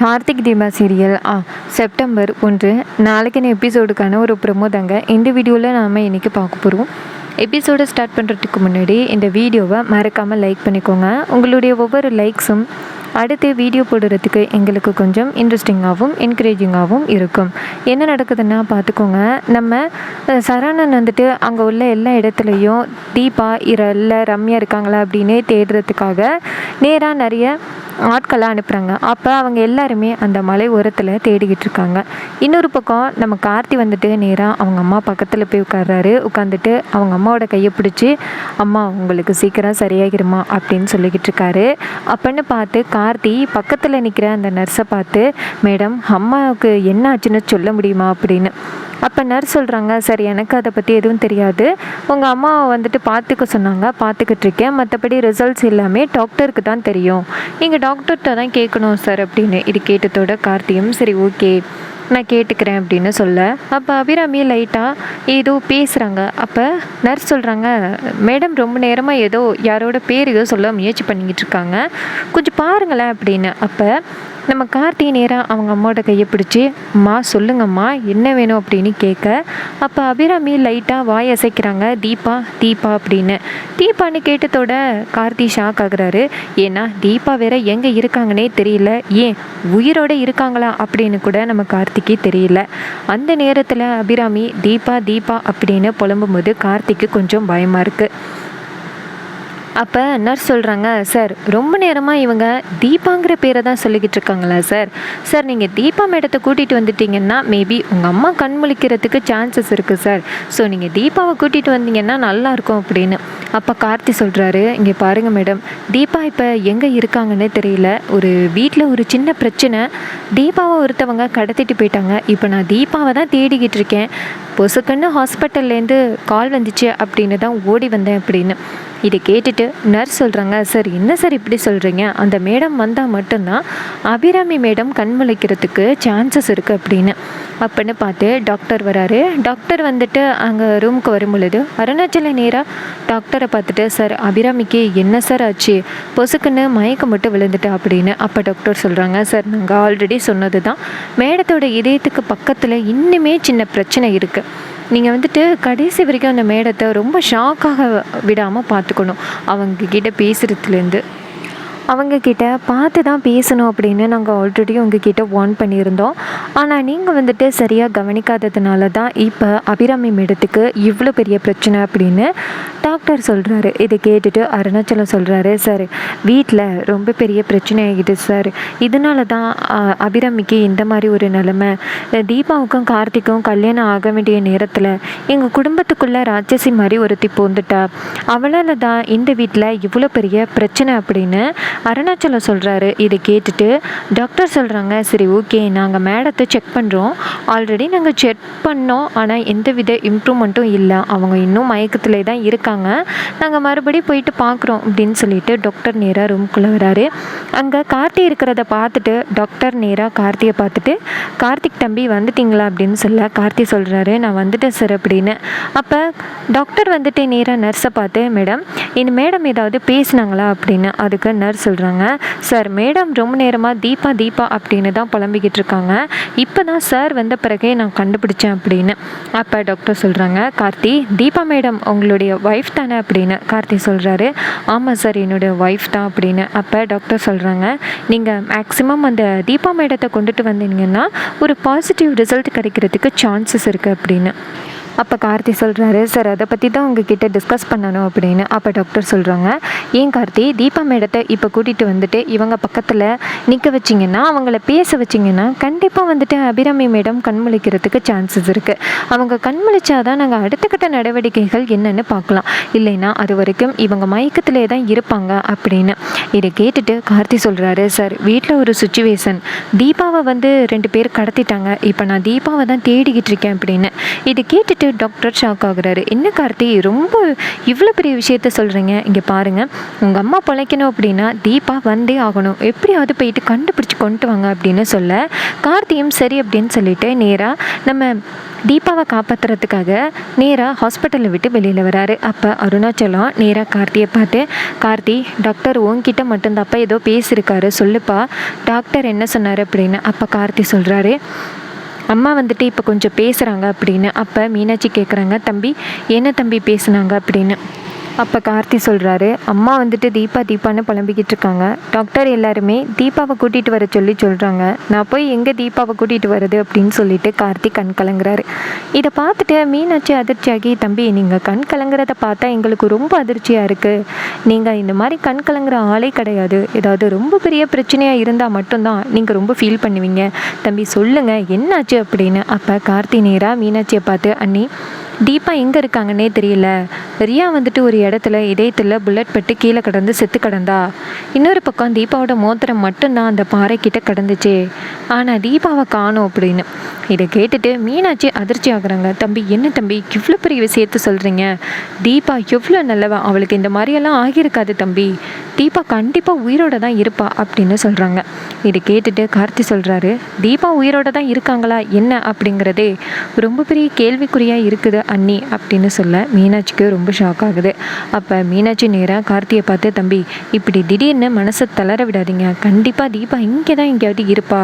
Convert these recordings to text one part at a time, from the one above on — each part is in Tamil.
கார்த்திக் தீபா சீரியல் செப்டம்பர் 1 நாளைக்கான எபிசோடுக்கான ஒரு ப்ரொமோ தாங்க இந்த வீடியோவில் நாம் இன்றைக்கி பார்க்க போகிறோம். எபிசோடை ஸ்டார்ட் பண்ணுறதுக்கு முன்னாடி இந்த வீடியோவை மறக்காமல் லைக் பண்ணிக்கோங்க. உங்களுடைய ஒவ்வொரு லைக்ஸும் அடுத்து வீடியோ போடுறதுக்கு எங்களுக்கு கொஞ்சம் இன்ட்ரெஸ்டிங்காகவும் என்கரேஜிங்காகவும் இருக்கும். என்ன நடக்குதுன்னா பார்த்துக்கோங்க. நம்ம சரவணன் வந்துட்டு அங்கே உள்ள எல்லா இடத்துலையும் தீபா இல்லை ரம்யா இருக்காங்களா அப்படின்னு தேடுறதுக்காக நேராக நிறைய ஆட்களை அனுப்புகிறாங்க. அப்போ அவங்க எல்லாருமே அந்த மலை ஓரத்தில் தேடிக்கிட்டு இருக்காங்க. இன்னொரு பக்கம் நம்ம கார்த்தி வந்துட்டு நேராக அவங்க அம்மா பக்கத்தில் போய் உட்காந்துட்டு அவங்க அம்மாவோட கையை பிடிச்சி, அம்மா உங்களுக்கு சீக்கிரம் சரியாகிருமா அப்படின்னு சொல்லிக்கிட்டு இருக்காரு. அப்போன்னு பார்த்து கார்த்தி பக்கத்தில் நிற்கிற அந்த நர்ஸை பார்த்து, மேடம் அம்மாவுக்கு என்ன ஆச்சுன்னு சொல்ல முடியுமா அப்படின்னு. அப்போ நர்ஸ் சொல்கிறாங்க, சரி எனக்கு அதை பற்றி எதுவும் தெரியாது, உங்கள் அம்மாவை வந்துட்டு பார்த்துக்க சொன்னாங்க, பார்த்துக்கிட்டு இருக்கேன், மற்றபடி ரிசல்ட்ஸ் எல்லாமே டாக்டருக்கு தான் தெரியும், நீங்கள் டாக்டர்கிட்ட தான் கேட்கணும் சார் அப்படின்னு. இது கேட்டதோட கார்த்தியும் சரி ஓகே நான் கேட்டுக்கிறேன் அப்படின்னு சொல்ல, அப்போ அபிராமி லைட்டாக ஏதோ பேசுகிறாங்க. அப்போ நர்ஸ் சொல்கிறாங்க, மேடம் ரொம்ப நேரமாக ஏதோ யாரோட பேர் ஏதோ சொல்ல முயற்சி பண்ணிக்கிட்டு இருக்காங்க, கொஞ்சம் பாருங்களேன் அப்படின்னு. அப்போ நம்ம கார்த்தி நேராக அவங்க அம்மாவோட கையை பிடிச்சி, அம்மா சொல்லுங்கம்மா என்ன வேணும் அப்படின்னு கேட்க, அப்போ அபிராமி லைட்டாக வாய் அசைக்கிறாங்க, தீபா தீபா அப்படின்னு. தீபான்னு கேட்டதோட கார்த்தி ஷாக் ஆகுறாரு. ஏன்னா தீபா வேற எங்கே இருக்காங்கன்னே தெரியல, ஏன் உயிரோடு இருக்காங்களா அப்படின்னு கூட நம்ம கார்த்திக்கு தெரியல. அந்த நேரத்தில் அபிராமி தீபா தீபா அப்படின்னு புலம்பும்போது கார்த்திக்கு கொஞ்சம் பயமாக இருக்குது. அப்போ நர்ஸ் சொல்கிறாங்க, சார் ரொம்ப நேரமாக இவங்க தீபாங்கிற பேரை தான் சொல்லிக்கிட்டு இருக்காங்களா சார், சார் நீங்கள் தீபா மேடத்தை கூட்டிகிட்டு வந்துட்டீங்கன்னா மேபி உங்கள் அம்மா கண் முழிக்கிறதுக்கு சான்சஸ் இருக்குது சார், ஸோ நீங்கள் தீபாவை கூட்டிகிட்டு வந்தீங்கன்னா நல்லாயிருக்கும் அப்படின்னு. அப்போ கார்த்தி சொல்கிறாரு, இங்கே பாருங்கள் மேடம், தீபா இப்போ எங்கே இருக்காங்கன்னே தெரியல, ஒரு வீட்டில் ஒரு சின்ன பிரச்சனை, தீபாவை ஒருத்தவங்க கடத்திட்டு போயிட்டாங்க, இப்போ நான் தீபாவை தான் தேடிக்கிட்டு இருக்கேன், பொசுக்கன்னு ஹாஸ்பிட்டல்லேருந்து கால் வந்துச்சு அப்படின்னு தான் ஓடி வந்தேன் அப்படின்னு. இதை கேட்டுட்டு நர்ஸ் சொல்கிறாங்க, சார் என்ன சார் இப்படி சொல்கிறீங்க, அந்த மேடம் வந்தால் மட்டும்தான் அபிராமி மேடம் கண் முழிக்கிறதுக்கு சான்சஸ் இருக்குது அப்படின்னு. அப்படின்னு பார்த்து டாக்டர் வராரு. டாக்டர் வந்துட்டு அங்கே ரூமுக்கு வரும் பொழுது அருணாச்சல நேராக டாக்டரை பார்த்துட்டு, சார் அபிராமிக்கு என்ன சார் ஆச்சு, பொசுக்குன்னு மயக்கம் மட்டும் விழுந்துட்டா அப்படின்னு. அப்போ டாக்டர் சொல்கிறாங்க, சார் நாங்கள் ஆல்ரெடி சொன்னது தான், மேடத்தோட இதயத்துக்கு பக்கத்தில் இன்னுமே சின்ன பிரச்சனை இருக்குது, நீங்கள் வந்துட்டு கடைசி வரைக்கும் அந்த மேடத்தை ரொம்ப ஷாக்காக விடாமல் பார்த்துக்கணும், அவங்கக்கிட்ட பேசுகிறதுலேருந்து அவங்கக்கிட்ட பார்த்து தான் பேசணும் அப்படின்னு நாங்கள் ஆல்ரெடி உங்ககிட்ட வார்ன் பண்ணியிருந்தோம், ஆனால் நீங்கள் வந்துட்டு சரியாக கவனிக்காததுனால தான் இப்போ அபிராமி மேடத்துக்கு இவ்வளோ பெரிய பிரச்சனை அப்படின்னு டாக்டர் சொல்கிறாரு. இதை கேட்டுட்டு அருணாச்சலம் சொல்கிறாரு, சார் வீட்டில் ரொம்ப பெரிய பிரச்சனை ஆகிடுது சார், இதனால தான் அபிராமிக்கு இந்த மாதிரி ஒரு நிலைமை, தீபாவுக்கும் கார்த்திக்கும் கல்யாணம் ஆக வேண்டிய நேரத்தில் எங்கள் குடும்பத்துக்குள்ளே ராட்சசி மாதிரி ஒருத்தி பூந்துட்டா, அவளால் தான் இந்த வீட்டில் இவ்வளோ பெரிய பிரச்சனை அப்படின்னு அருணாச்சலம் சொல்கிறாரு. இதை கேட்டுட்டு டாக்டர் சொல்கிறாங்க, சரி ஓகே நாங்கள் மேடத்தை செக் பண்ணுறோம், ஆல்ரெடி நாங்கள் செக் பண்ணோம், ஆனால் எந்த வித இம்ப்ரூவ்மெண்ட்டும் இல்லை, அவங்க இன்னும் மயக்கத்தில் தான் இருக்காங்க, நாங்கள் மறுபடியும் போயிட்டு பார்க்குறோம் அப்படின்னு சொல்லிட்டு டாக்டர் நேராக ரூம்குள்ளே வராரு. அங்கே கார்த்தி இருக்கிறத பார்த்துட்டு டாக்டர் நேராக கார்த்தியை பார்த்துட்டு, கார்த்திக் தம்பி வந்துட்டிங்களா அப்படின்னு சொல்ல கார்த்தி சொல்கிறாரு, நான் வந்துட்டேன் சார் அப்படின்னு. அப்போ டாக்டர் வந்துட்டு நேராக நர்ஸை பார்த்து, மேடம் இந்த மேடம் ஏதாவது பேசினாங்களா அப்படின்னு. அதுக்கு நர்ஸ் சொல்கிறாங்க, சார் மேடம் ரொம்ப நேரமாக தீபா தீபா அப்படின்னு தான் புலம்பிக்கிட்டு இருக்காங்க, இப்போ தான் சார் வந்த பிறகே நான் கண்டுபிடிச்சேன் அப்படின்னு. அப்போ டாக்டர் சொல்கிறாங்க, கார்த்தி தீபா மேடம் உங்களுடைய ஒய்ஃப் தானே அப்படின்னு. கார்த்தி சொல்கிறாரு, ஆமாம் சார் என்னுடைய ஒய்ஃப் தான் அப்படின்னு. அப்போ டாக்டர் சொல்கிறாங்க, நீங்கள் மேக்ஸிமம் அந்த தீபா மேடத்தை கொண்டுட்டு வந்தீங்கன்னா ஒரு பாசிட்டிவ் ரிசல்ட் கிடைக்கிறதுக்கு சான்சஸ் இருக்குது அப்படின்னு. அப்போ கார்த்தி சொல்கிறாரு, சார் அதை பற்றி தான் உங்ககிட்ட டிஸ்கஸ் பண்ணணும் அப்படின்னு. அப்போ டாக்டர் சொல்கிறாங்க, ஏன் கார்த்தி தீபா மேடத்தை இப்போ கூட்டிகிட்டு வந்துட்டு இவங்க பக்கத்தில் நிற்க வச்சிங்கன்னா, அவங்கள பேச வச்சிங்கன்னா கண்டிப்பாக வந்துட்டு அபிராமி மேடம் கண்முழிக்கிறதுக்கு சான்சஸ் இருக்குது, அவங்க கண்முழிச்சாதான் நாங்கள் அடுத்த கட்ட நடவடிக்கைகள் என்னென்னு பார்க்கலாம், இல்லைன்னா அது வரைக்கும் இவங்க மயக்கத்திலே தான் இருப்பாங்க அப்படின்னு. இதை கேட்டுட்டு கார்த்தி சொல்கிறாரு, சார் வீட்டில் ஒரு சுச்சுவேஷன், தீபாவை வந்து 2 பேர் கடத்திட்டாங்க, இப்போ நான் தீபாவை தான் தேடிக்கிட்டு இருக்கேன் அப்படின்னு. இதை கேட்டுட்டு டாக்டர் ஷாக் ஆகுறாரு. என்ன கார்த்தி, ரொம்ப இவ்வளோ பெரிய விஷயத்த சொல்கிறீங்க? இங்கே பாருங்கள், உங்கள் அம்மா பிழைக்கணும் அப்படின்னா தீபா வந்தே ஆகணும், எப்படியாவது போயிட்டு கண்டுபிடிச்சி கொண்டு வாங்க அப்படின்னு சொல்ல, கார்த்தியும் சரி அப்படின்னு சொல்லிட்டு நேராக நம்ம தீபாவை காப்பாற்றுறதுக்காக நேராக ஹாஸ்பிட்டலை விட்டு வெளியில் வராரு. அப்போ அருணாச்சலம் நேராக கார்த்தியை பார்த்து, கார்த்தி, டாக்டர் உன்கிட்ட மட்டும்தாப்பா ஏதோ பேசியிருக்காரு, சொல்லுப்பா, டாக்டர் என்ன சொன்னார் அப்படின்னு. அப்போ கார்த்தி சொல்கிறாரு, அம்மா வந்துட்டு இப்போ கொஞ்சம் பேசுகிறாங்க அப்படின்னு. அப்போ மீனாட்சி கேட்குறாங்க, தம்பி என்ன தம்பி பேசுனாங்க அப்படின்னு. அப்போ கார்த்தி சொல்கிறாரு, அம்மா வந்துட்டு தீபான்னு புலம்பிக்கிட்டு இருக்காங்க, டாக்டர் எல்லாருமே தீபாவை கூட்டிகிட்டு வர சொல்கிறாங்க, நான் போய் எங்கே தீபாவை கூட்டிகிட்டு வருது அப்படின்னு சொல்லிட்டு கார்த்தி கண் கலங்குறாரு. இதை பார்த்துட்டு மீனாட்சி அதிர்ச்சியாகி, தம்பி நீங்கள் கண் கலங்குறத பார்த்தா எங்களுக்கு ரொம்ப அதிர்ச்சியாக இருக்குது, நீங்கள் இந்த மாதிரி கண் கலங்குற ஆளே கிடையாது, ஏதாவது ரொம்ப பெரிய பிரச்சனையாக இருந்தால் மட்டும்தான் நீங்கள் ரொம்ப ஃபீல் பண்ணுவீங்க, தம்பி சொல்லுங்கள் என்னாச்சு அப்படின்னு. அப்போ கார்த்தி நேராக மீனாட்சியை பார்த்து, அண்ணி தீபா எங்கே இருக்காங்கன்னே தெரியல, ரியா வந்துட்டு ஒரு இடத்துல இதயத்தில் புல்லட் பட்டு கீழே கடந்து செத்து கடந்தா, இன்னொரு பக்கம் தீபாவோட மோதிரம் மட்டும்தான் அந்த பாறைக்கிட்ட கடந்துச்சு, ஆனால் தீபாவை காணோம் அப்படின்னு. இதை கேட்டுட்டு மீனாட்சி அதிர்ச்சி ஆகுறாங்க. தம்பி என்ன தம்பி இவ்வளோ பெரிய விஷயத்த சொல்கிறீங்க, தீபா எவ்வளோ நல்லவா, அவளுக்கு இந்த மாதிரியெல்லாம் ஆகியிருக்காது தம்பி, தீபா கண்டிப்பாக உயிரோட தான் இருப்பா அப்படின்னு சொல்கிறாங்க. இதை கேட்டுட்டு கார்த்தி சொல்கிறாரு, தீபா உயிரோட தான் இருக்காங்களா என்ன அப்படிங்கிறதே ரொம்ப பெரிய கேள்விக்குறியாக இருக்குது அண்ணி அப்படின்னு சொல்ல மீனாட்சிக்கு ரொம்ப ஷாக் ஆகுது. அப்போ மீனாட்சி நேராக கார்த்தியை பார்த்து, தம்பி இப்படி திடீர்னு மனசை தளர விடாதீங்க, கண்டிப்பாக தீபா இங்கே தான் எங்கேயாவது இருப்பா,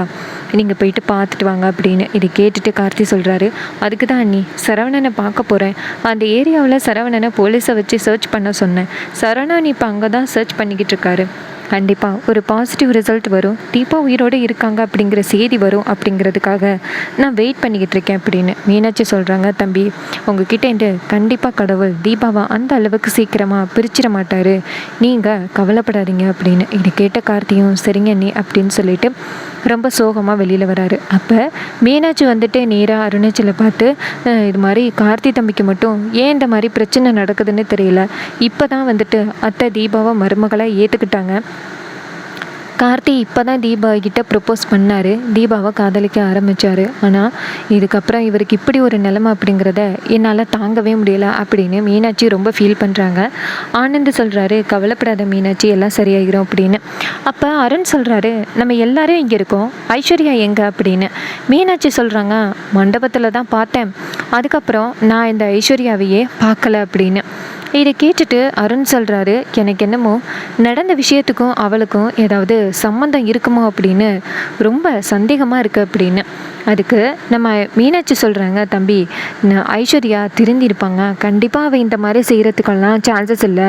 நீங்கள் போயிட்டு பார்த்துட்டு வாங்க அப்படின்னு. இதை கேட்டுட்டு கார்த்தி சொல்கிறாரு, அதுக்கு தான் அண்ணி சரவணனை பார்க்க போகிறேன், அந்த ஏரியாவில் சரவணனை போலீஸை வச்சு சர்ச் பண்ண சொன்னேன், சரவணன் இப்போ அங்கே தான் சர்ச் பண்ணிக்கிட்டு இருக்காரு, கண்டிப்பாக ஒரு பாசிட்டிவ் ரிசல்ட் வரும், தீபா உயிரோடு இருக்காங்க அப்படிங்கிற செய்தி வரும் அப்படிங்கிறதுக்காக நான் வெயிட் பண்ணிக்கிட்டு இருக்கேன் அப்படின்னு மீனாட்சி சொல்கிறாங்க. தம்பி உங்ககிட்ட இருந்து கண்டிப்பாக கடவுள் தீபாவை அந்த அளவுக்கு சீக்கிரமாக பிரிச்சிட மாட்டார், நீங்கள் கவலைப்படாதீங்க அப்படின்னு. இது கேட்ட கார்த்தியும் சரிங்க நீ அப்படின்னு சொல்லிட்டு ரொம்ப சோகமாக வெளியில் வராரு. அப்போ மீனாட்சி வந்துட்டு நேராக அருணாச்சலை பார்த்து, இது மாதிரி கார்த்தி தம்பிக்கு மட்டும் ஏன் இந்த மாதிரி பிரச்சனை நடக்குதுன்னு தெரியல, இப்போ தான் வந்துட்டு அத்தை தீபாவை மருமகளை ஏற்றுக்கிட்டாங்க, கார்த்தி இப்போ தான் தீபா கிட்ட ப்ரப்போஸ் பண்ணார், தீபாவை காதலிக்க ஆரம்பித்தார், ஆனால் இதுக்கப்புறம் இவருக்கு இப்படி ஒரு நிலைமை அப்படிங்கிறத என்னால் தாங்கவே முடியலை அப்படின்னு மீனாட்சி ரொம்ப ஃபீல் பண்ணுறாங்க. ஆனந்த் சொல்கிறாரு, கவலைப்படாத மீனாட்சி எல்லாம் சரியாகிடும் அப்படின்னு. அப்போ அருண் சொல்கிறாரு, நம்ம எல்லாரும் இங்கே இருக்கோம், ஐஸ்வர்யா எங்கே அப்படின்னு. மீனாட்சி சொல்கிறாங்க, மண்டபத்தில் தான் பார்த்தேன், அதுக்கப்புறம் நான் இந்த ஐஸ்வர்யாவையே பார்க்கல அப்படின்னு. இதை கேட்டுட்டு அருண் சொல்கிறாரு, எனக்கு என்னமோ நடந்த விஷயத்துக்கும் அவளுக்கும் ஏதாவது சம்மந்தம் இருக்குமோ அப்படின்னு ரொம்ப சந்தேகமாக இருக்குது அப்படின்னு. அதுக்கு நம்ம மீனாட்சி சொல்கிறாங்க, தம்பி ஐஸ்வர்யா திருந்திருப்பாங்க, கண்டிப்பாக அவள் இந்த மாதிரி செய்கிறதுக்கெல்லாம் சான்சஸ் இல்லை,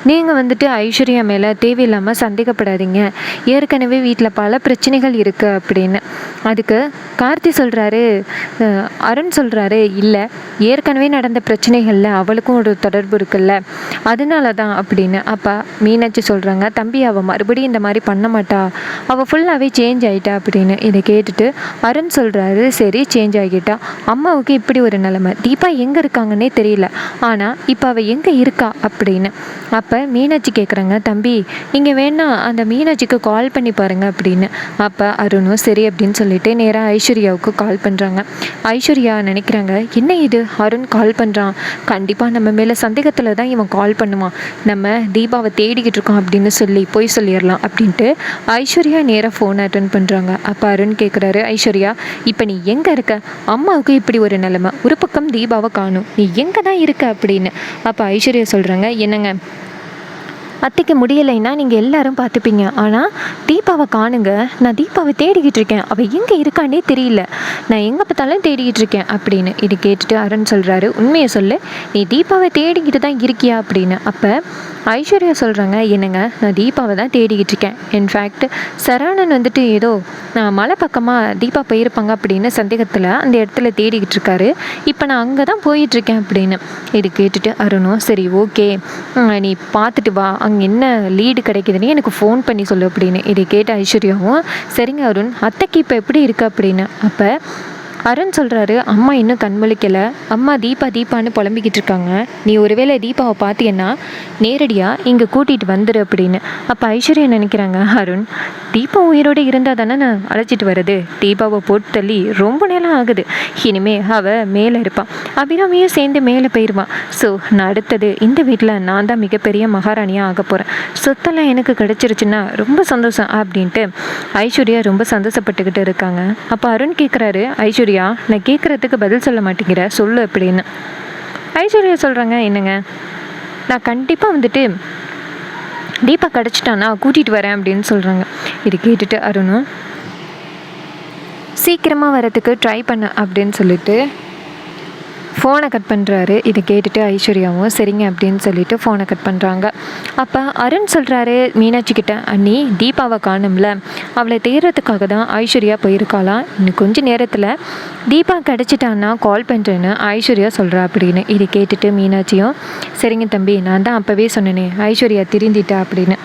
நீங்கள் வந்துட்டு ஐஸ்வர்யா மேலே தேவையில்லாமல் சந்தேகப்படாதீங்க, ஏற்கனவே வீட்டில் பல பிரச்சனைகள் இருக்குது அப்படின்னு. அதுக்கு கார்த்தி சொல்கிறாரு, அருண் சொல்கிறாரு, இல்லை ஏற்கனவே நடந்த பிரச்சனைகளில் அவளுக்கும் ஒரு தொடர்பு இருக்குல்ல, அதனால தான் அப்படின்னு. அப்போ மீனாட்சி சொல்கிறாங்க, தம்பி அவள் மறுபடியும் இந்த மாதிரி பண்ண மாட்டா, அவள் ஃபுல்லாகவே சேஞ்ச் ஆகிட்டா அப்படின்னு. இதை கேட்டுட்டு அருண் சொல்கிறாரு, சரி சேஞ்ச் ஆகிட்டா, அம்மாவுக்கு இப்படி ஒரு நிலைமை, தீபா எங்கே இருக்காங்கன்னே தெரியல, ஆனால் இப்போ அவள் எங்கே இருக்கா அப்படின்னு. அப்போ மீனாட்சி கேட்குறாங்க, தம்பி இங்கே வேணா அந்த மீனாட்சிக்கு கால் பண்ணி பாருங்க அப்படின்னு. அப்போ அருணும் சரி அப்படின்னு சொல்லிட்டு நேராக ஐஸ்வர்யாவுக்கு கால் பண்ணுறாங்க. ஐஸ்வர்யா நினைக்கிறாங்க, என்ன இது அருண் கால் பண்ணுறான், கண்டிப்பாக நம்ம மேலே சந்தேகத்தில் தான் இவன் கால் பண்ணுவான், நம்ம தீபாவை தேடிக்கிட்டு இருக்கோம் அப்படின்னு சொல்லி போய் சொல்லிடலாம் அப்படின்ட்டு ஐஸ்வர்யா நேராக ஃபோன் அட்டன் பண்ணுறாங்க. அப்போ அருண் கேட்குறாரு, ஐஸ்வர்யா இப்போ நீ எங்கே இருக்க, அம்மாவுக்கு இப்படி ஒரு நிலைமை, ஒரு பக்கம் தீபாவை காணும், நீ எங்கே தான் இருக்க அப்படின்னு. அப்போ ஐஸ்வர்யா சொல்கிறாங்க, என்னங்க அத்தைக்கு முடியலைன்னா நீங்கள் எல்லாரும் பார்த்துப்பீங்க, ஆனால் தீபாவை காணுங்க, நான் தீபாவை தேடிக்கிட்டு இருக்கேன், அவள் எங்கே இருக்கானே தெரியல, நான் எங்கே பார்த்தாலும் தேடிக்கிட்டு இருக்கேன் அப்படின்னு. இது கேட்டுட்டு அருண் சொல்கிறாரு, உண்மையை சொல்லு, நீ தீபாவை தேடிக்கிட்டு தான் இருக்கியா அப்படின்னு. அப்போ ஐஸ்வர்யா சொல்கிறாங்க, என்னங்க நான் தீபாவை தான் தேடிக்கிட்டு இருக்கேன், இன்ஃபேக்ட் சரவணன் வந்துட்டு ஏதோ மலை பக்கமாக தீபா போயிருப்பாங்க அப்படின்னு சந்தேகத்தில் அந்த இடத்துல தேடிக்கிட்டு இருக்காரு, இப்போ நான் அங்கே தான் போயிட்டுருக்கேன் அப்படின்னு. இது கேட்டுட்டு அருணும் சரி ஓகே நீ பார்த்துட்டு வா, அங்கே என்ன லீடு கிடைக்குதுன்னு எனக்கு ஃபோன் பண்ணி சொல்லு அப்படின்னு. இதை கேட்ட ஐஸ்வர்யாவும் சரிங்க அருண், அத்தைக்கு இப்போ எப்படி இருக்கு அப்படின்னு. அப்போ அருண் சொல்கிறாரு, அம்மா இன்னும் கண் முழிக்கலை, அம்மா தீபான்னு புலம்பிக்கிட்டு இருக்காங்க, நீ ஒருவேளை தீபாவை பார்த்தீங்கன்னா நேரடியாக இங்கே கூட்டிகிட்டு வந்துடு அப்படின்னு. அப்போ ஐஸ்வர்யா நினைக்கிறாங்க, அருண் தீபா உயிரோடு இருந்தால் தானே நான் அழைச்சிட்டு வர்றது, தீபாவை போட்டு தள்ளி ரொம்ப நேரம் ஆகுது, இனிமே அவள் மேலே இருப்பான், அபிராமியும் சேர்ந்து மேலே போயிடுவான். ஸோ நான் அடுத்தது இந்த வீட்டில் நான் தான் மிகப்பெரிய மகாராணியாக ஆக போகிறேன், சொத்தெல்லாம் எனக்கு கிடச்சிருச்சுன்னா ரொம்ப சந்தோஷம் அப்படின்ட்டு ஐஸ்வர்யா ரொம்ப சந்தோஷப்பட்டுக்கிட்டு இருக்காங்க. அப்போ அருண் கேட்குறாரு, ஐஸ்வர்யா நான் கேட்குறதுக்கு பதில் சொல்ல மாட்டேங்கிற, சொல்லு அப்படின்னு. ஐஸ்வர்யா சொல்கிறாங்க, என்னங்க நான் கண்டிப்பாக வந்துட்டு தீபா கிடச்சிட்டானா கூட்டிகிட்டு வரேன் அப்படின்னு சொல்கிறாங்க. இது கேட்டுட்டு அருணும் சீக்கிரமாக வரத்துக்கு ட்ரை பண்ண அப்படின்னு சொல்லிட்டு ஃபோனை கட் பண்ணுறாரு. இதை கேட்டுட்டு ஐஸ்வர்யாவும் சரிங்க அப்படின்னு சொல்லிட்டு ஃபோனை கட் பண்ணுறாங்க. அப்போ அருண் சொல்கிறாரு மீனாட்சி கிட்ட, அண்ணி தீபாவை காணும்ல, அவளை தேடுறதுக்காக தான் ஐஸ்வர்யா போயிருக்காளாம், இன்னும் கொஞ்சம் நேரத்தில் தீபா கிடச்சிட்டான்னா கால் பண்ணுறேன்னு ஐஸ்வர்யா சொல்கிறா அப்படின்னு. இதை கேட்டுட்டு மீனாட்சியும் சரிங்க தம்பி, நான் தான் அப்போவே சொன்னேனே ஐஸ்வர்யா திருந்திட்டா அப்படின்னு.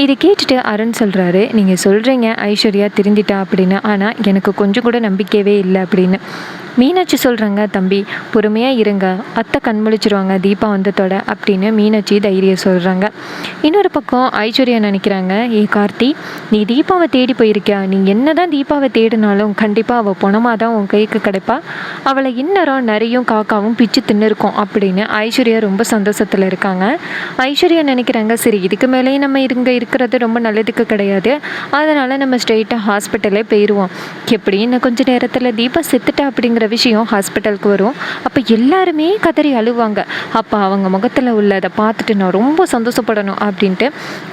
இதை கேட்டுட்டு அருண் சொல்கிறாரு, நீங்கள் சொல்கிறீங்க ஐஸ்வர்யா திருந்திட்டா அப்படின்னு, ஆனால் எனக்கு கொஞ்சம் கூட நம்பிக்கையவே இல்லை அப்படின்னு. மீனாட்சி சொல்கிறாங்க, தம்பி பொறுமையாக இருங்க, அத்தை கண்முழிச்சிருவாங்க தீபா வந்ததோட அப்படின்னு மீனாட்சி தைரியம் சொல்கிறாங்க. இன்னொரு பக்கம் ஐஸ்வர்யா நினைக்கிறாங்க, கார்த்தி நீ தீபாவை தேடி போயிருக்கியா, நீ என்ன தான் தீபாவை தேடினாலும் கண்டிப்பாக அவள் பணமாக தான் உன் கைக்கு கிடைப்பா, அவளை இன்னரம் நிறையும் காக்காவும் பிச்சு தின்னு இருக்கும் அப்படின்னு ஐஸ்வர்யா ரொம்ப சந்தோஷத்தில் இருக்காங்க. ஐஸ்வர்யா நினைக்கிறாங்க, சரி இதுக்கு மேலேயும் நம்ம இங்கே இருக்கிறது ரொம்ப நல்லதுக்கு கிடையாது, அதனால் நம்ம ஸ்ட்ரெயிட்டாக ஹாஸ்பிட்டலே போயிடுவோம், எப்படி இன்னும் கொஞ்சம் நேரத்தில் தீபா செத்துட்டா அப்படிங்கிற விஷயம் ஹாஸ்பிட்டலுக்கு வரும், அப்போ எல்லாருமே கதறி அழுவாங்க, அப்போ அவங்க முகத்தில் உள்ளதை பார்த்துட்டு நான் ரொம்ப சந்தோஷப்படணும் அப்படின்ட்டு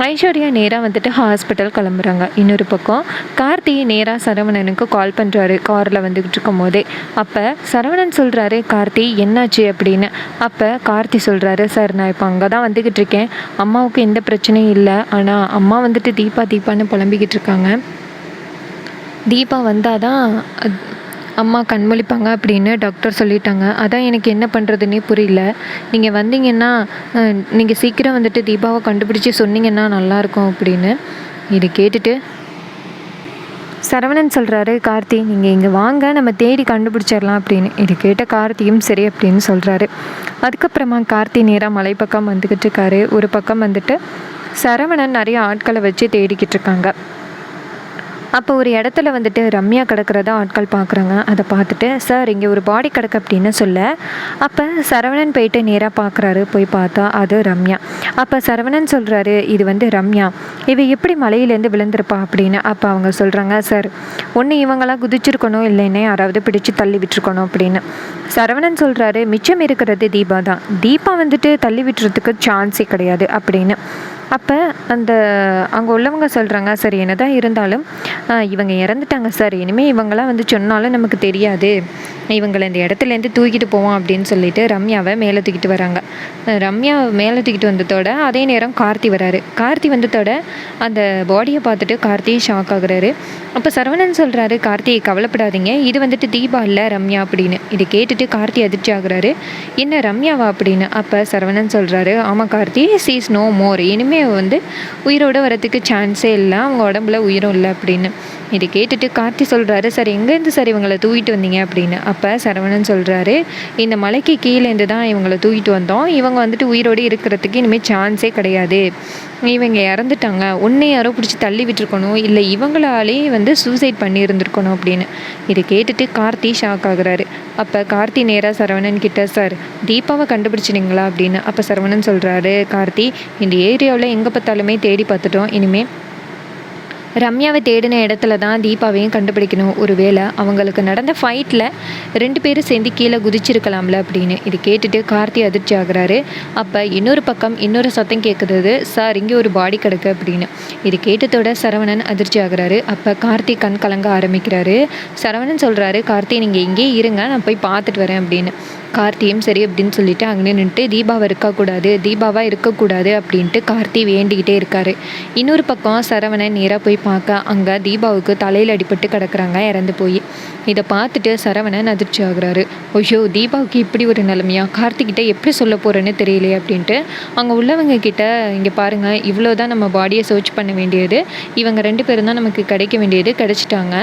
ஐஸ்வர்யா நேராக வந்துட்டு ஹாஸ்பிட்டல் கிளம்புறாங்க. இன்னொரு பக்கம் கார்த்தி நேராக சரவணனுக்கு கால் பண்ணுறாரு காரில் வந்துக்கிட்டு இருக்கும் போதே. அப்போ சரவணன் சொல்கிறாரு, கார்த்தி என்னாச்சு அப்படின்னு. அப்போ கார்த்தி சொல்கிறாரு, சார் நான் இப்போ அங்கே தான் வந்துக்கிட்டு இருக்கேன், அம்மாவுக்கு எந்த பிரச்சனையும் இல்லை, ஆனால் அம்மா வந்துட்டு தீபான்னு புலம்பிக்கிட்டு இருக்காங்க, தீபா வந்தால் தான் அம்மா கண்மொழிப்பாங்க அப்படின்னு டாக்டர் சொல்லிட்டாங்க, அதான் எனக்கு என்ன பண்ணுறதுன்னே புரியல, நீங்கள் வந்தீங்கன்னா நீங்கள் சீக்கிரம் வந்துட்டு தீபாவை கண்டுபிடிச்சி சொன்னீங்கன்னா நல்லாயிருக்கும் அப்படின்னு. இது கேட்டுட்டு சரவணன் சொல்கிறாரு, கார்த்தி நீங்கள் இங்கே வாங்க நம்ம தேடி கண்டுபிடிச்சிடலாம் அப்படின்னு. இது கேட்ட கார்த்தியும் சரி அப்படின்னு சொல்கிறாரு. அதுக்கப்புறமா கார்த்தி நேராக மலை பக்கம் வந்துக்கிட்டு இருக்காரு. ஒரு பக்கம் வந்துட்டு சரவணன் நிறைய ஆட்களை வச்சு தேடிக்கிட்டு இருக்காங்க. அப்போ ஒரு இடத்துல வந்துட்டு ரம்யா கிடக்கிறதா ஆட்கள் பார்க்குறாங்க. அதை பார்த்துட்டு, சார் இங்கே ஒரு பாடி கிடக்கு அப்படின்னு சொல்ல, அப்போ சரவணன் போயிட்டு நேராக பார்க்குறாரு. போய் பார்த்தா அது ரம்யா. அப்போ சரவணன் சொல்கிறாரு, இது வந்து ரம்யா, இவ எப்படி மலையிலேருந்து விழுந்திருப்பா அப்படின்னு. அப்போ அவங்க சொல்கிறாங்க, சார் ஒன்று இவங்களாம் குதிச்சிருக்கணும், இல்லைன்னே யாராவது பிடிச்சி தள்ளி விட்டுருக்கணும் அப்படின்னு. சரவணன் சொல்கிறாரு, மிச்சம் இருக்கிறது தீபா தான், தீபா வந்துட்டு தள்ளி விட்டுறதுக்கு சான்ஸே கிடையாது அப்படின்னு. அப்போ அங்கே உள்ளவங்க சொல்கிறாங்க, சரி என்ன தான் இருந்தாலும் இவங்க இறந்துட்டாங்க சார், இனிமேல் இவங்களாம் வந்து சொன்னாலும் நமக்கு தெரியாது, இவங்களை இந்த இடத்துலேருந்து தூக்கிட்டு போவோம் அப்படின்னு சொல்லிட்டு ரம்யாவை மேலே தூக்கிட்டு வராங்க. ரம்யாவை மேலே தூக்கிட்டு வந்ததோட அதே நேரம் கார்த்தி வராரு. கார்த்தி வந்ததோட அந்த பாடியை பார்த்துட்டு கார்த்தி ஷாக் ஆகுறாரு. அப்போ சரவணன் சொல்கிறாரு, கார்த்தி கவலைப்படாதீங்க, இது வந்துட்டு தீபா இல்லை ரம்யா அப்படின்னு. இதை கேட்டுட்டு கார்த்தி அதிர்ச்சி ஆகுறாரு, என்ன ரம்யாவா அப்படின்னு. அப்போ சரவணன் சொல்கிறாரு, ஆமாம் கார்த்தி, சீஸ் நோ மோர், இனிமேல் வந்து உயிரோடு வரத்துக்கு சான்ஸே இல்லை, அவங்க உடம்புல உயிரும் இல்லை அப்படின்னு. இதை கேட்டுட்டு கார்த்தி சொல்கிறாரு, சார் எங்கேருந்து சார் இவங்களை தூக்கிட்டு வந்தீங்க அப்படின்னு. அப்போ சரவணன் சொல்கிறாரு, இந்த மலைக்கு கீழேருந்து தான் இவங்களை தூக்கிட்டு வந்தோம், இவங்க வந்துட்டு உயிரோடு இருக்கிறதுக்கு இனிமேல் சான்ஸே கிடையாது, இவங்க இறந்துட்டாங்க, ஒன்றே யாரோ பிடிச்சி தள்ளி விட்டுருக்கணும், இல்லை இவங்களாலே வந்து சூசைட் பண்ணியிருந்துருக்கணும் அப்படின்னு. இதை கேட்டுட்டு கார்த்தி ஷாக் ஆகுறாரு. அப்போ கார்த்தி நேராக சரவணன் கிட்ட, சார் தீபாவை கண்டுபிடிச்சிட்டிங்களா அப்படின்னு. அப்போ சரவணன் சொல்கிறாரு, கார்த்தி இந்த ஏரியாவில் எங்கே பார்த்தாலுமே தேடி பார்த்துட்டோம், இனிமேல் ரம்யாவை தேடின இடத்துல தான் தீபாவையும் கண்டுபிடிக்கணும், ஒருவேளை அவங்களுக்கு நடந்த ஃபைட்டில் 2 பேரும் சேர்ந்து கீழே குதிச்சிருக்கலாம்ல அப்படின்னு. இது கேட்டுட்டு கார்த்தி அதிர்ச்சி ஆகுறாரு. அப்போ இன்னொரு பக்கம் இன்னொரு சத்தம் கேட்குறது, சார் இங்கே ஒரு பாடி கிடக்கு அப்படின்னு. இது கேட்டதோட சரவணன் அதிர்ச்சி ஆகுறாரு. அப்போ கார்த்தி கண் கலங்க ஆரம்பிக்கிறாரு. சரவணன் சொல்கிறாரு, கார்த்தி நீங்கள் இங்கேயே இருங்க, நான் போய் பார்த்துட்டு வரேன் அப்படின்னு. கார்த்தியும் சரி அப்படின்னு சொல்லிட்டு அங்கே நின்றுட்டு தீபாவாக இருக்கக்கூடாது அப்படின்ட்டு கார்த்தி வேண்டிக்கிட்டே இருக்காரு. இன்னொரு பக்கம் சரவணன் நேராக போய் பார்க்க அங்கே தீபாவுக்கு தலையில் அடிபட்டு கிடக்குறாங்க, இறந்து போய். இதை பார்த்துட்டு சரவணன் அதிர்ச்சி ஆகுறாரு. ஐயோ, தீபாவுக்கு இப்படி ஒரு நிலைமையா, கார்த்திகிட்ட எப்படி சொல்ல போகிறேன்னு தெரியலையே அப்படின்ட்டு அங்கே உள்ளவங்க கிட்ட, இங்கே பாருங்கள், இவ்வளோ தான் நம்ம பாடியை சர்ச் பண்ண வேண்டியது, இவங்க 2 பேரும் தான் நமக்கு கிடைக்க வேண்டியது, கிடைச்சிட்டாங்க,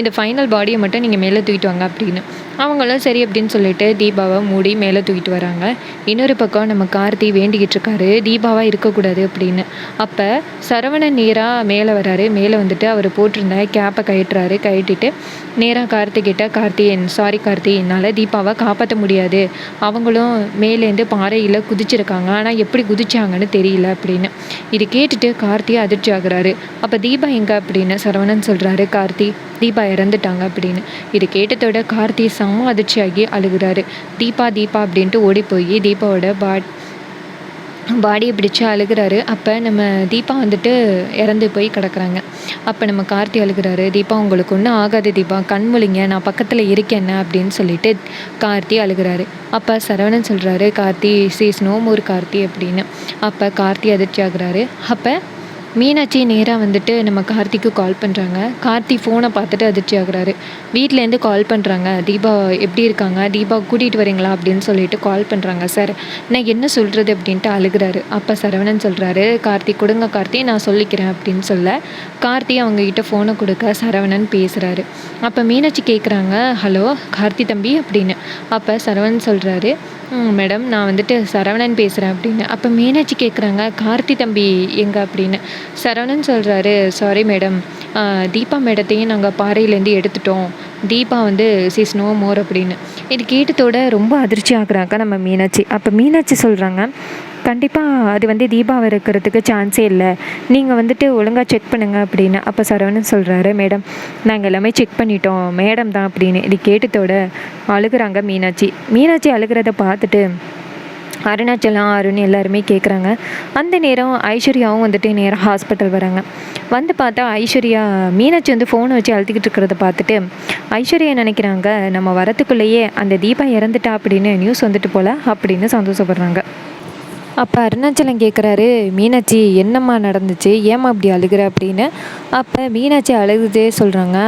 இந்த ஃபைனல் பாடியை மட்டும் நீங்கள் மேலே தூக்கிட்டு வாங்க அப்படின்னு. அவங்களும் சரி அப்படின்னு சொல்லிட்டு தீபாவை மூடி மேலே தூக்கிட்டு வராங்க. இன்னொரு பக்கம் நம்ம கார்த்தி வேண்டிக்கிட்டு இருக்காரு, தீபாவாக இருக்கக்கூடாது அப்படின்னு. அப்போ சரவணன் நேராக மேலே வராரு. மேலே வந்துட்டு அவர் போட்டிருந்த கேப்பை கழட்டுறாரு. கழட்டிட்டு நேராக கார்த்திகிட்ட, சாரி கார்த்தி, என்னால் தீபாவை காப்பாற்ற முடியாது, அவங்களும் மேலேருந்து பாறையில் குதிச்சிருக்காங்க, ஆனால் எப்படி குதிச்சாங்கன்னு தெரியல அப்படின்னு. இது கேட்டுட்டு கார்த்தி அதிர்ச்சி ஆகுறாரு. அப்போ தீபா எங்கே அப்படின்னு சரவணன் சொல்கிறாரு. கார்த்தி, தீபா இறந்துட்டாங்க அப்படின்னு. இது கேட்டதோட கார்த்தி செம்ம அதிர்ச்சியாகி அழுகிறாரு. தீபா தீபா அப்படின்ட்டு ஓடி போய் தீபாவோட பாடியை பிடிச்சி அழுகிறாரு. அப்போ நம்ம தீபா வந்துட்டு இறந்து போய் கிடக்குறாங்க. அப்போ நம்ம கார்த்தி அழுகிறாரு. தீபா, உங்களுக்கு ஒன்றும் ஆகாது தீபா, கண்முழிங்க, நான் பக்கத்தில் இருக்கேன் அப்படின்னு சொல்லிட்டு கார்த்தி அழுகிறாரு. அப்போ சரவணன் சொல்கிறாரு, Karthi cheese no more Karthi அப்படின்னு. அப்போ கார்த்தி அதிர்ச்சி ஆகுறாரு. அப்போ மீனாட்சி நேராக வந்துட்டு நம்ம கார்த்திக்கு கால் பண்ணுறாங்க. கார்த்தி ஃபோனை பார்த்துட்டு அதிர்ச்சி ஆகுறாரு. வீட்டிலேருந்து கால் பண்ணுறாங்க, தீபா எப்படி இருக்காங்க, தீபா கூட்டிகிட்டு வரீங்களா அப்படின்னு சொல்லிட்டு கால் பண்ணுறாங்க. சார், நான் என்ன சொல்கிறது அப்படின்ட்டு அழுகிறாரு. அப்போ சரவணன் சொல்கிறாரு, கார்த்தி கொடுங்க கார்த்தி, நான் சொல்லிக்கிறேன் அப்படின்னு சொல்ல கார்த்தி அவங்கக்கிட்ட ஃபோனை கொடுக்க சரவணன் பேசுகிறாரு. அப்போ மீனாட்சி கேட்குறாங்க, ஹலோ கார்த்தி தம்பி அப்படின்னு. அப்போ சரவணன் சொல்கிறாரு, மேடம், நான் வந்துட்டு சரவணன் பேசுகிறேன் அப்படின்னு. அப்போ மீனாட்சி கேட்குறாங்க, கார்த்தி தம்பி எங்கே அப்படின்னு. சரவணன் சொல்கிறாரு, சாரி மேடம், தீபா மேடத்தையும் நாங்கள் பாறையிலேருந்து எடுத்துட்டோம், தீபா வந்து சீஸ் நோ மோர் அப்படின்னு. இது கேட்டதோட ரொம்ப அதிர்ச்சி ஆகுறாங்க நம்ம மீனாட்சி. அப்போ மீனாட்சி சொல்கிறாங்க, கண்டிப்பாக அது வந்து தீபாவை இருக்கிறதுக்கு சான்ஸே இல்லை, நீங்கள் வந்துட்டு ஒழுங்காக செக் பண்ணுங்கள் அப்படின்னு. அப்போ சரவணன் சொல்கிறாரு, மேடம், நாங்கள் எல்லாமே செக் பண்ணிட்டோம், மேடம் தான் அப்படின்னு. இது கேட்டதோட அழுகிறாங்க மீனாட்சி அழுகிறத பார்த்துட்டு அருணாச்சலம், அருண் எல்லாருமே கேட்குறாங்க. அந்த நேரம் ஐஸ்வர்யாவும் வந்துட்டு நேராக ஹாஸ்பிட்டல் வராங்க. வந்து பார்த்தா ஐஸ்வர்யா மீனாட்சி வந்து ஃபோனை வச்சு அழுத்திக்கிட்டு இருக்கிறத பார்த்துட்டு ஐஸ்வர்யா நினைக்கிறாங்க, நம்ம வரத்துக்குள்ளேயே அந்த தீபா இறந்துட்டா அப்படின்னு நியூஸ் வந்துட்டு போல அப்படின்னு சந்தோஷப்படுறாங்க. அப்போ அருணாச்சலம் கேட்குறாரு, மீனாட்சி என்னம்மா நடந்துச்சு, ஏம்மா அப்படி அழுகிற அப்படின்னு. அப்போ மீனாட்சி அழுகுதே சொல்கிறாங்க,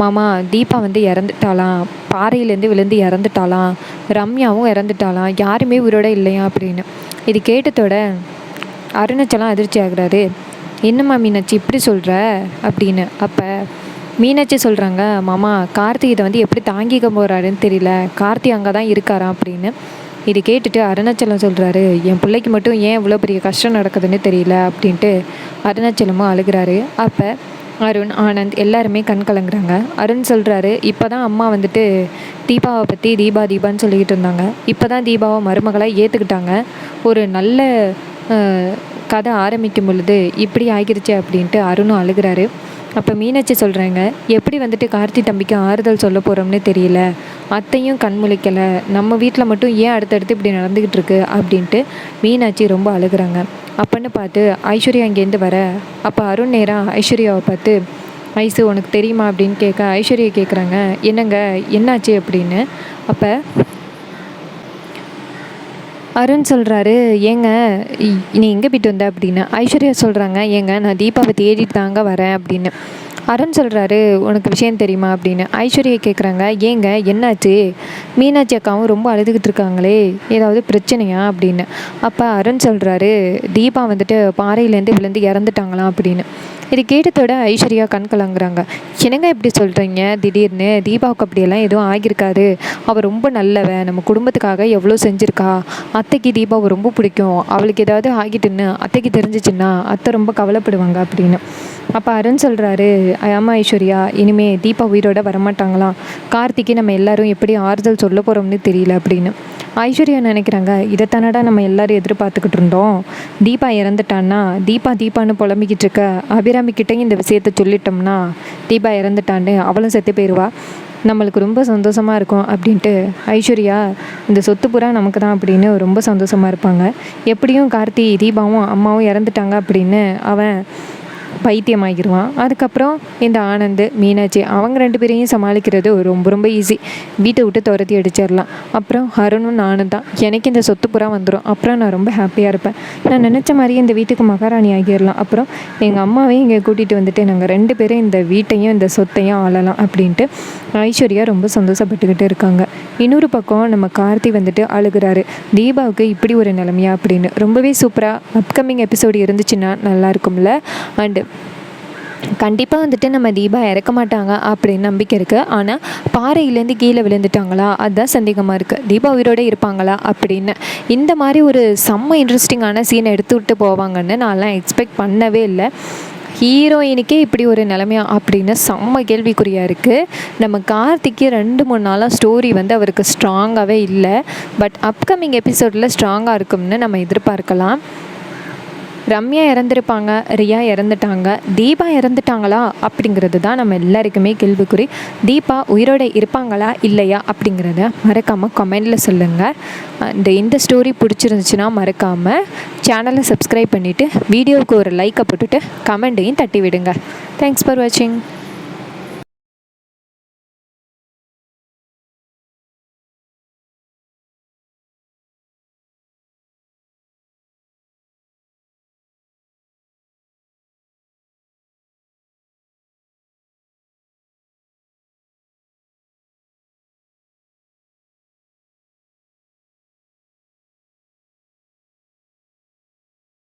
மாமா, தீபா வந்து இறந்துட்டாலாம், பாறையிலேருந்து விழுந்து இறந்துட்டாலாம், ரம்யாவும் இறந்துட்டாலாம், யாருமே உயிரோட இல்லையா அப்படின்னு. இது கேட்டதோட அருணாச்சலம் அதிர்ச்சி ஆகுறாரு. என்னம்மா மீனாட்சி இப்படி சொல்கிற அப்படின்னு. அப்போ மீனாட்சி சொல்கிறாங்க, மாமா, கார்த்தி இதை வந்து எப்படி தாங்கிக்க போகிறாருன்னு தெரியல, கார்த்தி அங்கே தான் இருக்காராம் அப்படின்னு. இது கேட்டுட்டு அருணாச்சலம் சொல்கிறாரு, என் பிள்ளைக்கு மட்டும் ஏன் இவ்வளோ பெரிய கஷ்டம் நடக்குதுன்னு தெரியல அப்படின்ட்டு அருணாச்சலமும் அழுகிறாரு. அப்போ அருண், ஆனந்த் எல்லாருமே கண் கலங்குறாங்க. அருண் சொல்கிறாரு, இப்போ தான் அம்மா வந்துட்டு தீபாவை பற்றி தீபான்னு சொல்லிக்கிட்டு இருந்தாங்க, இப்போ தான் தீபாவை மருமகளாக ஏற்றுக்கிட்டாங்க, ஒரு நல்ல கதை ஆரம்பிக்கும் பொழுது இப்படி ஆகிருச்சு அப்படின்ட்டு அருணும் அழுகிறாரு. அப்போ மீனாட்சி சொல்கிறாங்க, எப்படி வந்துட்டு கார்த்தி தம்பிக்கு ஆறுதல் சொல்ல போகிறோம்னு தெரியல, அத்தையும் கண்முழிக்கலை, நம்ம வீட்டில் மட்டும் ஏன் அடுத்தடுத்து இப்படி நடந்துக்கிட்டு இருக்கு அப்படின்ட்டு மீனாட்சி ரொம்ப அழுகிறாங்க. அப்போன்னு பார்த்து ஐஸ்வர்யா அங்கேருந்து வர, அப்போ அருண் நேராக ஐஸ்வர்யாவை பார்த்து, ஐசு உனக்கு தெரியுமா அப்படின்னு கேட்க ஐஸ்வர்யா கேட்குறாங்க, என்னங்க என்னாச்சு அப்படின்னு. அப்போ அருண் சொல்கிறாரு, ஏங்க நீ எங்கே போய்ட்டு வந்த அப்படின்னு. ஐஸ்வர்யா சொல்கிறாங்க, ஏங்க நான் தீபாவை தேடிட்டு தாங்க வரேன் அப்படின்னு. அருண் சொல்கிறாரு, உனக்கு விஷயம் தெரியுமா அப்படின்னு. ஐஸ்வர்யா கேட்குறாங்க, ஏங்க என்னாச்சு, மீனாட்சி அக்காவும் ரொம்ப அழுதுகிட்டு இருக்காங்களே, ஏதாவது பிரச்சனையா அப்படின்னு. அப்போ அருண் சொல்கிறாரு, தீபா வந்துட்டு பாறையிலேருந்து விழுந்து இறந்துட்டாங்களாம் அப்படின்னு. இது கேட்டதோட ஐஸ்வர்யா கண் கலங்குறாங்க. என்னங்க இப்படி சொல்கிறீங்க திடீர்னு, தீபாவுக்கு அப்படியெல்லாம் எதுவும் ஆகியிருக்காது, அவள் ரொம்ப நல்லவ, நம்ம குடும்பத்துக்காக எவ்வளோ செஞ்சுருக்கா, அத்தைக்கு தீபாவை ரொம்ப பிடிக்கும், அவளுக்கு ஏதாவது ஆகிட்டுன்னு அத்தைக்கு தெரிஞ்சிச்சுன்னா அத்தை ரொம்ப கவலைப்படுவாங்க அப்படின்னு. அப்போ அருண் சொல்கிறாரு, ஆமாம் ஐஸ்வர்யா, இனிமே தீபா உயிரோட வரமாட்டாங்களாம், கார்த்திக்கு நம்ம எல்லாரும் எப்படி ஆறுதல் சொல்ல போகிறோம்னு தெரியல அப்படின்னு. ஐஸ்வர்யா நினைக்கிறாங்க, இதைத்தானடா நம்ம எல்லோரும் எதிர்பார்த்துக்கிட்டு இருந்தோம், தீபா இறந்துட்டான்னா, தீபான்னு புலம்பிக்கிட்டு இருக்க அபிராமிக்கிட்டையும் இந்த விஷயத்த சொல்லிட்டோம்னா தீபா இறந்துட்டான்னு அவளும் செத்து போயிடுவா, நம்மளுக்கு ரொம்ப சந்தோஷமாக இருக்கும் அப்படின்ட்டு ஐஸ்வர்யா இந்த சொத்து புறா நமக்கு தான் அப்படின்னு ரொம்ப சந்தோஷமாக இருப்பாங்க. எப்படியும் கார்த்தி, தீபாவும் அம்மாவும் இறந்துட்டாங்க அப்படின்னு அவன் பைத்தியமாகிடுவான். அதுக்கப்புறம் இந்த ஆனந்த், மீனாட்சி அவங்க 2 பேரையும் சமாளிக்கிறது ரொம்ப ரொம்ப ஈஸி. வீட்டை விட்டு துரத்தி அடிச்சிடலாம். அப்புறம் அருணும் நானும் தான். எனக்கு இந்த சொத்து புறா வந்துடும். அப்புறம் நான் ரொம்ப ஹாப்பியாக இருப்பேன். நான் நினச்ச மாதிரியே இந்த வீட்டுக்கு மகாராணி ஆகிடலாம். அப்புறம் எங்கள் அம்மாவையும் இங்கே கூட்டிகிட்டு வந்துட்டு நாங்கள் 2 பேரும் இந்த வீட்டையும் இந்த சொத்தையும் ஆளலாம் அப்படின்ட்டு ஐஸ்வர்யா ரொம்ப சந்தோஷப்பட்டுக்கிட்டு இருக்காங்க. இன்னொரு பக்கம் நம்ம கார்த்தி வந்துட்டு அழுகிறாரு. தீபாவுக்கு இப்படி ஒரு நிலைமையா அப்படின்னு. ரொம்பவே சூப்பராக அப்கமிங் எபிசோடு இருந்துச்சுன்னா நல்லா இருக்கும்ல. அண்டு கண்டிப்பாக வந்துட்டு நம்ம தீபா இறக்க மாட்டாங்க அப்படின்னு நம்பிக்கை இருக்குது. ஆனால் பாறையிலேருந்து கீழே விழுந்துட்டாங்களா, அதுதான் சந்தேகமாக இருக்குது. தீபா உயிரோடு இருப்பாங்களா அப்படின்னு. இந்த மாதிரி ஒரு செம்ம இன்ட்ரெஸ்டிங்கான சீனை எடுத்து விட்டு போவாங்கன்னு நான்லாம் எக்ஸ்பெக்ட் பண்ணவே இல்லை. ஹீரோயினுக்கே இப்படி ஒரு நிலைமையா அப்படின்னு செம்ம கேள்விக்குறியாக இருக்குது. நம்ம கார்த்திக்கு 2-3 நாளாக ஸ்டோரி வந்து அவருக்கு ஸ்ட்ராங்காகவே இல்லை. பட் அப்கமிங் எபிசோடில் ஸ்ட்ராங்காக இருக்கும்னு நம்ம எதிர்பார்க்கலாம். ரம்யா இறந்துருப்பாங்க, ரியா இறந்துட்டாங்க, தீபா இறந்துட்டாங்களா அப்படிங்கிறது தான் நம்ம எல்லாருக்குமே கேள்விக்குறி. தீபா உயிரோடு இருப்பாங்களா இல்லையா அப்படிங்கிறத மறக்காமல் கமெண்டில் சொல்லுங்கள். இந்த ஸ்டோரி பிடிச்சிருந்துச்சுன்னா மறக்காமல் சேனலை சப்ஸ்கிரைப் பண்ணிவிட்டு வீடியோவுக்கு ஒரு லைக்கை போட்டுட்டு கமெண்ட்டையும் தட்டி விடுங்க. தேங்க்ஸ் ஃபார் வாட்சிங்.